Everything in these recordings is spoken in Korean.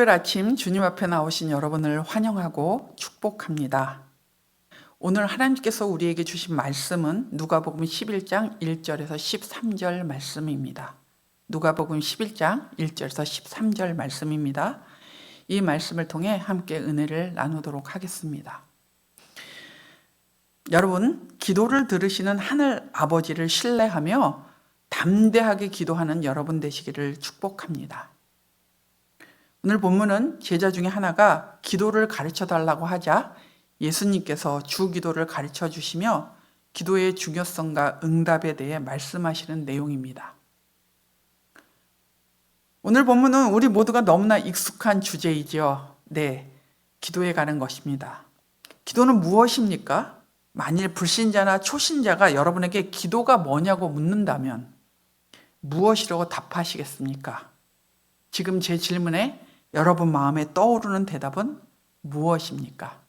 월요일 아침 주님 앞에 나오신 여러분을 환영하고 축복합니다. 오늘 하나님께서 우리에게 주신 말씀은 누가복음 11장 1절에서 13절 말씀입니다. 누가복음 11장 1절에서 13절 말씀입니다. 이 말씀을 통해 함께 은혜를 나누도록 하겠습니다. 여러분, 기도를 들으시는 하늘 아버지를 신뢰하며 담대하게 기도하는 여러분 되시기를 축복합니다. 오늘 본문은 제자 중에 하나가 기도를 가르쳐 달라고 하자 예수님께서 주기도를 가르쳐 주시며 기도의 중요성과 응답에 대해 말씀하시는 내용입니다. 오늘 본문은 우리 모두가 너무나 익숙한 주제이죠. 네, 기도에 가는 것입니다. 기도는 무엇입니까? 만일 불신자나 초신자가 여러분에게 기도가 뭐냐고 묻는다면 무엇이라고 답하시겠습니까? 지금 제 질문에 여러분 마음에 떠오르는 대답은 무엇입니까?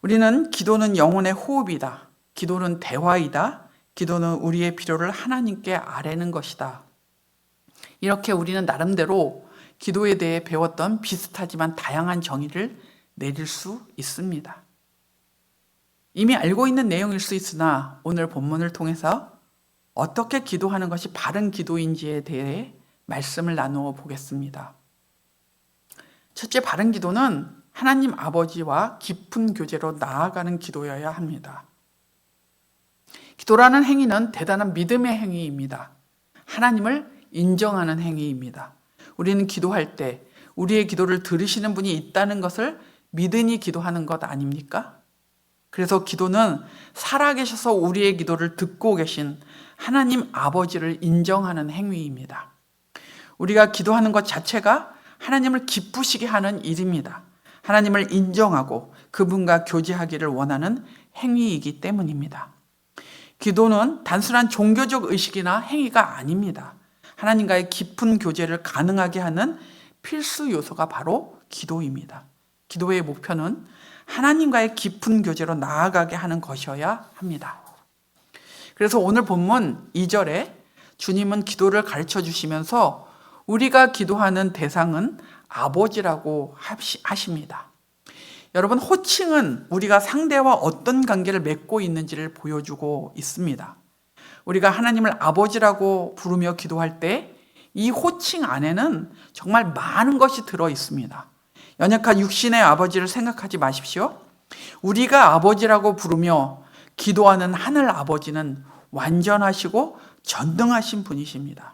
우리는 기도는 영혼의 호흡이다. 기도는 대화이다. 기도는 우리의 필요를 하나님께 아뢰는 것이다. 이렇게 우리는 나름대로 기도에 대해 배웠던 비슷하지만 다양한 정의를 내릴 수 있습니다. 이미 알고 있는 내용일 수 있으나 오늘 본문을 통해서 어떻게 기도하는 것이 바른 기도인지에 대해 말씀을 나누어 보겠습니다. 첫째, 바른 기도는 하나님 아버지와 깊은 교제로 나아가는 기도여야 합니다. 기도라는 행위는 대단한 믿음의 행위입니다. 하나님을 인정하는 행위입니다. 우리는 기도할 때 우리의 기도를 들으시는 분이 있다는 것을 믿으니 기도하는 것 아닙니까? 그래서 기도는 살아계셔서 우리의 기도를 듣고 계신 하나님 아버지를 인정하는 행위입니다. 우리가 기도하는 것 자체가 하나님을 기쁘시게 하는 일입니다. 하나님을 인정하고 그분과 교제하기를 원하는 행위이기 때문입니다. 기도는 단순한 종교적 의식이나 행위가 아닙니다. 하나님과의 깊은 교제를 가능하게 하는 필수 요소가 바로 기도입니다. 기도의 목표는 하나님과의 깊은 교제로 나아가게 하는 것이어야 합니다. 그래서 오늘 본문 2절에 주님은 기도를 가르쳐 주시면서 우리가 기도하는 대상은 아버지라고 하십니다. 여러분, 호칭은 우리가 상대와 어떤 관계를 맺고 있는지를 보여주고 있습니다. 우리가 하나님을 아버지라고 부르며 기도할 때 이 호칭 안에는 정말 많은 것이 들어 있습니다. 연약한 육신의 아버지를 생각하지 마십시오. 우리가 아버지라고 부르며 기도하는 하늘 아버지는 완전하시고 전능하신 분이십니다.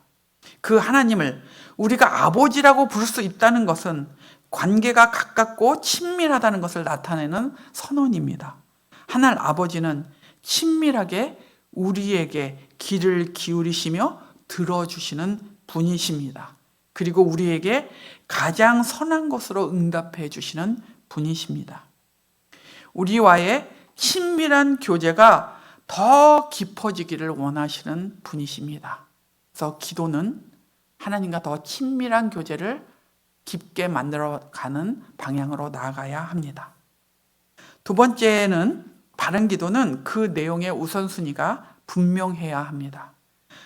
그 하나님을 우리가 아버지라고 부를 수 있다는 것은 관계가 가깝고 친밀하다는 것을 나타내는 선언입니다. 하늘 아버지는 친밀하게 우리에게 귀를 기울이시며 들어주시는 분이십니다. 그리고 우리에게 가장 선한 것으로 응답해 주시는 분이십니다. 우리와의 친밀한 교제가 더 깊어지기를 원하시는 분이십니다. 그래서 기도는 하나님과 더 친밀한 교제를 깊게 만들어가는 방향으로 나아가야 합니다. 두 번째는 바른 기도는 그 내용의 우선순위가 분명해야 합니다.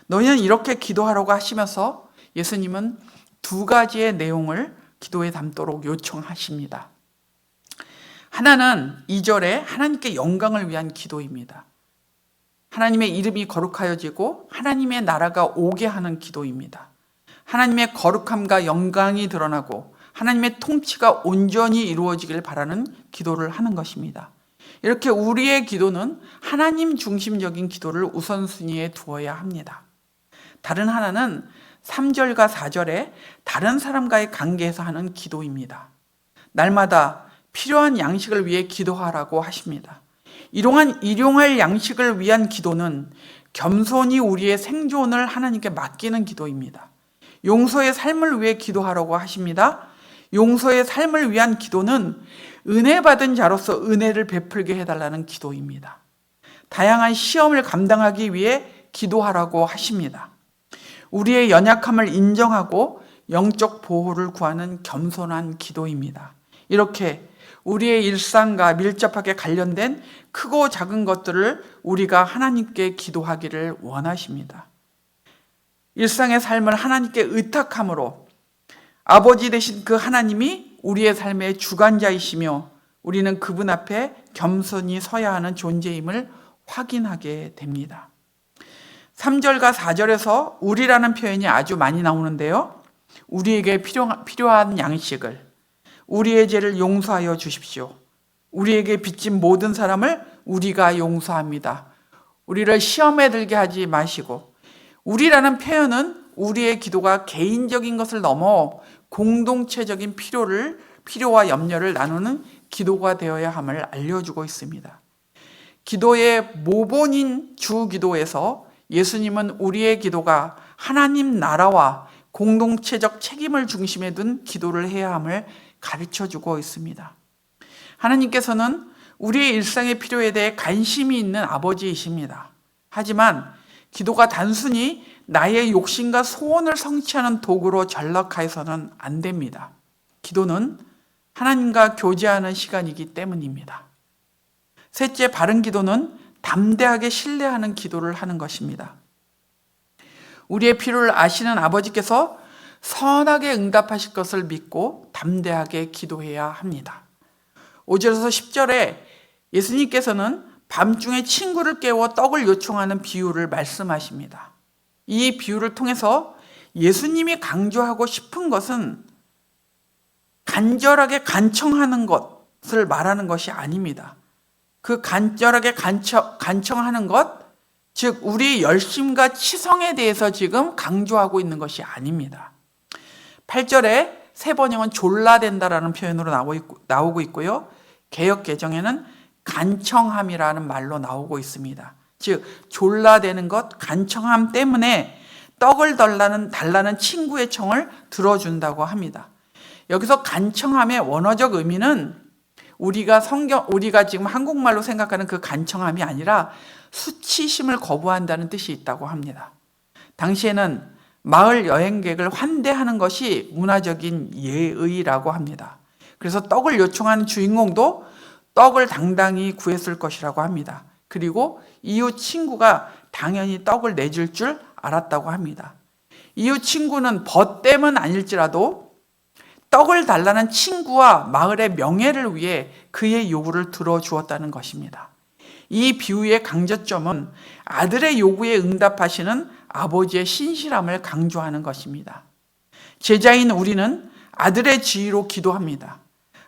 너희는 이렇게 기도하라고 하시면서 예수님은 두 가지의 내용을 기도에 담도록 요청하십니다. 하나는 2절에 하나님께 영광을 위한 기도입니다. 하나님의 이름이 거룩하여지고 하나님의 나라가 오게 하는 기도입니다. 하나님의 거룩함과 영광이 드러나고 하나님의 통치가 온전히 이루어지길 바라는 기도를 하는 것입니다. 이렇게 우리의 기도는 하나님 중심적인 기도를 우선순위에 두어야 합니다. 다른 하나는 3절과 4절에 다른 사람과의 관계에서 하는 기도입니다. 날마다 필요한 양식을 위해 기도하라고 하십니다. 일용할 양식을 위한 기도는 겸손히 우리의 생존을 하나님께 맡기는 기도입니다. 용서의 삶을 위해 기도하라고 하십니다. 용서의 삶을 위한 기도는 은혜 받은 자로서 은혜를 베풀게 해달라는 기도입니다. 다양한 시험을 감당하기 위해 기도하라고 하십니다. 우리의 연약함을 인정하고 영적 보호를 구하는 겸손한 기도입니다. 이렇게 우리의 일상과 밀접하게 관련된 크고 작은 것들을 우리가 하나님께 기도하기를 원하십니다. 일상의 삶을 하나님께 의탁함으로 아버지 되신 그 하나님이 우리의 삶의 주관자이시며 우리는 그분 앞에 겸손히 서야 하는 존재임을 확인하게 됩니다. 3절과 4절에서 우리라는 표현이 아주 많이 나오는데요. 우리에게 필요한 양식을, 우리의 죄를 용서하여 주십시오. 우리에게 빚진 모든 사람을 우리가 용서합니다. 우리를 시험에 들게 하지 마시고, 우리라는 표현은 우리의 기도가 개인적인 것을 넘어 공동체적인 필요와 염려를 나누는 기도가 되어야 함을 알려주고 있습니다. 기도의 모본인 주기도에서 예수님은 우리의 기도가 하나님 나라와 공동체적 책임을 중심에 둔 기도를 해야 함을 가르쳐주고 있습니다. 하나님께서는 우리의 일상의 필요에 대해 관심이 있는 아버지이십니다. 하지만 기도가 단순히 나의 욕심과 소원을 성취하는 도구로 전락해서는 안 됩니다. 기도는 하나님과 교제하는 시간이기 때문입니다. 셋째, 바른 기도는 담대하게 신뢰하는 기도를 하는 것입니다. 우리의 필요를 아시는 아버지께서 선하게 응답하실 것을 믿고 담대하게 기도해야 합니다. 5절에서 10절에 예수님께서는 밤중에 친구를 깨워 떡을 요청하는 비유를 말씀하십니다. 이 비유를 통해서 예수님이 강조하고 싶은 것은 간절하게 간청하는 것을 말하는 것이 아닙니다. 그 간절하게 간청하는 것, 즉 우리의 열심과 치성에 대해서 지금 강조하고 있는 것이 아닙니다. 8절에 새 번역은 졸라댄다라는 표현으로 나오고 있고요. 개역 개정에는 간청함이라는 말로 나오고 있습니다. 즉 졸라대는 것, 간청함 때문에 떡을 달라는 친구의 청을 들어준다고 합니다. 여기서 간청함의 원어적 의미는 우리가 지금 한국말로 생각하는 그 간청함이 아니라 수치심을 거부한다는 뜻이 있다고 합니다. 당시에는 마을 여행객을 환대하는 것이 문화적인 예의라고 합니다. 그래서 떡을 요청하는 주인공도 떡을 당당히 구했을 것이라고 합니다. 그리고 이웃 친구가 당연히 떡을 내줄 줄 알았다고 합니다. 이웃 친구는 벗댐은 아닐지라도 떡을 달라는 친구와 마을의 명예를 위해 그의 요구를 들어주었다는 것입니다. 이 비유의 강조점은 아들의 요구에 응답하시는 아버지의 신실함을 강조하는 것입니다. 제자인 우리는 아들의 지위로 기도합니다.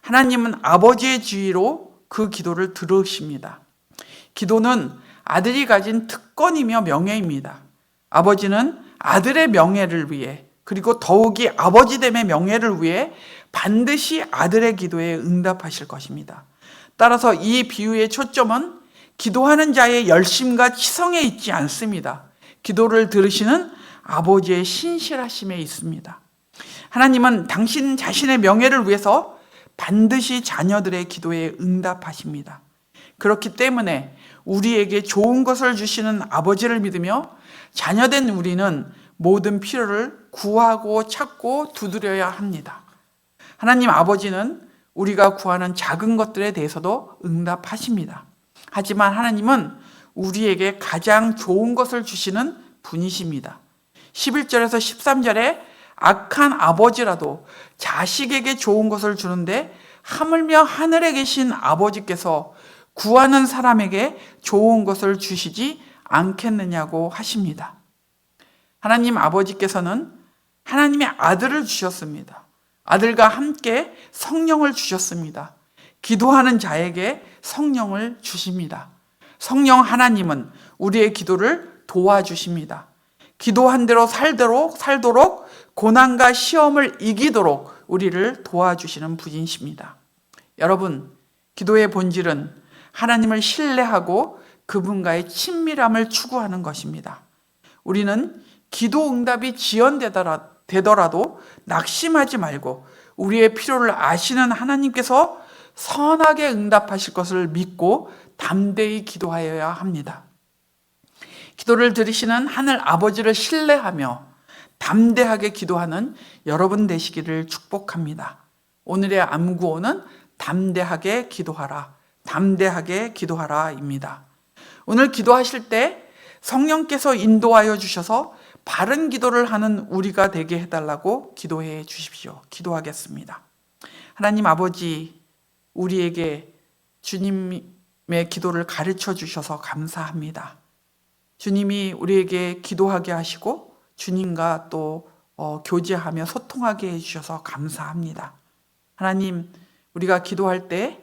하나님은 아버지의 지위로 그 기도를 들으십니다. 기도는 아들이 가진 특권이며 명예입니다. 아버지는 아들의 명예를 위해, 그리고 더욱이 아버지됨의 명예를 위해 반드시 아들의 기도에 응답하실 것입니다. 따라서 이 비유의 초점은 기도하는 자의 열심과 치성에 있지 않습니다. 기도를 들으시는 아버지의 신실하심에 있습니다. 하나님은 당신 자신의 명예를 위해서 반드시 자녀들의 기도에 응답하십니다. 그렇기 때문에 우리에게 좋은 것을 주시는 아버지를 믿으며 자녀된 우리는 모든 필요를 구하고 찾고 두드려야 합니다. 하나님 아버지는 우리가 구하는 작은 것들에 대해서도 응답하십니다. 하지만 하나님은 우리에게 가장 좋은 것을 주시는 분이십니다. 11절에서 13절에 악한 아버지라도 자식에게 좋은 것을 주는데 하물며 하늘에 계신 아버지께서 구하는 사람에게 좋은 것을 주시지 않겠느냐고 하십니다. 하나님 아버지께서는 하나님의 아들을 주셨습니다. 아들과 함께 성령을 주셨습니다. 기도하는 자에게 성령을 주십니다. 성령 하나님은 우리의 기도를 도와주십니다. 기도한 대로 살도록 고난과 시험을 이기도록 우리를 도와주시는 분이십니다. 여러분, 기도의 본질은 하나님을 신뢰하고 그분과의 친밀함을 추구하는 것입니다. 우리는 기도 응답이 지연되더라도 낙심하지 말고 우리의 필요를 아시는 하나님께서 선하게 응답하실 것을 믿고 담대히 기도하여야 합니다. 기도를 들으시는 하늘 아버지를 신뢰하며 담대하게 기도하는 여러분 되시기를 축복합니다. 오늘의 암구호는 담대하게 기도하라, 담대하게 기도하라입니다. 오늘 기도하실 때 성령께서 인도하여 주셔서 바른 기도를 하는 우리가 되게 해달라고 기도해 주십시오. 기도하겠습니다. 하나님 아버지, 우리에게 주님의 기도를 가르쳐 주셔서 감사합니다. 주님이 우리에게 기도하게 하시고 주님과 또 교제하며 소통하게 해주셔서 감사합니다. 하나님, 우리가 기도할 때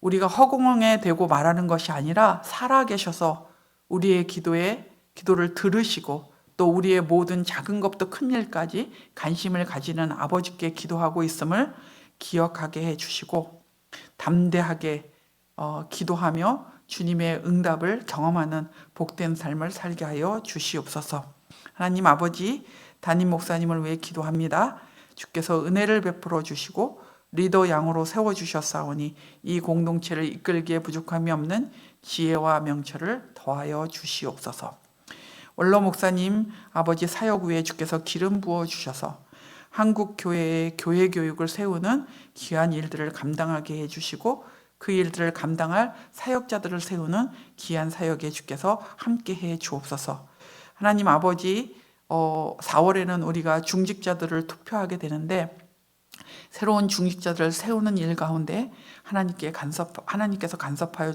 우리가 허공에 대고 말하는 것이 아니라 살아계셔서 우리의 기도를 들으시고 또 우리의 모든 작은 것부터 큰 일까지 관심을 가지는 아버지께 기도하고 있음을 기억하게 해주시고 담대하게 기도하며 주님의 응답을 경험하는 복된 삶을 살게 하여 주시옵소서. 하나님 아버지, 담임 목사님을 위해 기도합니다. 주께서 은혜를 베풀어 주시고 리더 양으로 세워주셨사오니 이 공동체를 이끌기에 부족함이 없는 지혜와 명철을 더하여 주시옵소서. 원로 목사님 아버지 사역 위에 주께서 기름 부어 주셔서 한국 교회의 교회 교육을 세우는 귀한 일들을 감당하게 해주시고 그 일들을 감당할 사역자들을 세우는 귀한 사역에 주께서 함께해 주옵소서. 하나님 아버지, 4월에는 우리가 중직자들을 투표하게 되는데 새로운 중직자들을 세우는 일 가운데 하나님께서 간섭하여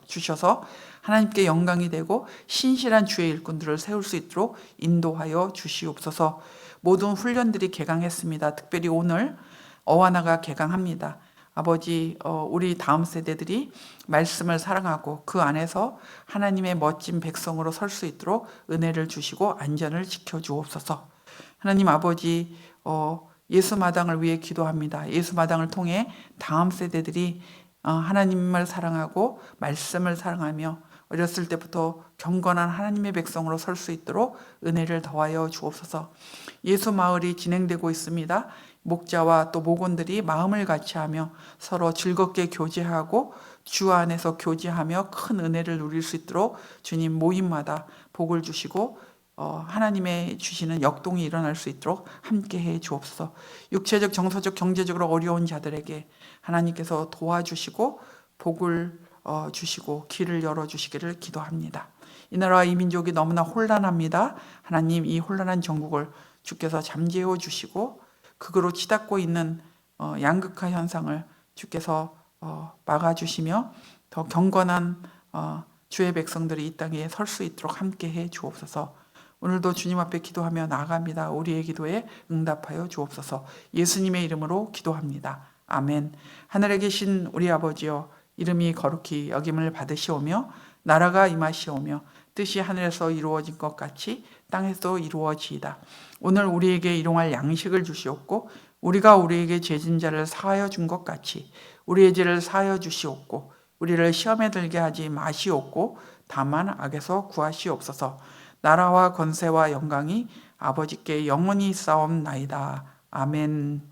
주셔서 하나님께 영광이 되고 신실한 주의 일꾼들을 세울 수 있도록 인도하여 주시옵소서. 모든 훈련들이 개강했습니다. 특별히 오늘 어와나가 개강합니다. 아버지, 우리 다음 세대들이 말씀을 사랑하고 그 안에서 하나님의 멋진 백성으로 설 수 있도록 은혜를 주시고 안전을 지켜주옵소서. 하나님 아버지, 예수마당을 위해 기도합니다. 예수마당을 통해 다음 세대들이 하나님을 사랑하고 말씀을 사랑하며 어렸을 때부터 경건한 하나님의 백성으로 설 수 있도록 은혜를 더하여 주옵소서. 예수 마을이 진행되고 있습니다. 목자와 또 목원들이 마음을 같이하며 서로 즐겁게 교제하고 주 안에서 교제하며 큰 은혜를 누릴 수 있도록 주님 모임마다 복을 주시고 하나님의 주시는 역동이 일어날 수 있도록 함께해 주옵소서. 육체적, 정서적, 경제적으로 어려운 자들에게 하나님께서 도와주시고 복을 주시고 길을 열어주시기를 기도합니다. 이 나라와 이 민족이 너무나 혼란합니다. 하나님, 이 혼란한 전국을 주께서 잠재워 주시고 극으로 치닫고 있는 양극화 현상을 주께서 막아주시며 더 경건한 주의 백성들이 이 땅에 설 수 있도록 함께해 주옵소서. 오늘도 주님 앞에 기도하며 나아갑니다. 우리의 기도에 응답하여 주옵소서. 예수님의 이름으로 기도합니다. 아멘. 하늘에 계신 우리 아버지여, 이름이 거룩히 여김을 받으시오며 나라가 임하시오며 뜻이 하늘에서 이루어진 것 같이 땅에서 이루어지이다. 오늘 우리에게 일용할 양식을 주시옵고 우리가 우리에게 죄진 자를 사하여 준 것 같이 우리의 죄를 사하여 주시옵고 우리를 시험에 들게 하지 마시옵고 다만 악에서 구하시옵소서. 나라와 권세와 영광이 아버지께 영원히 싸움나이다. 아멘.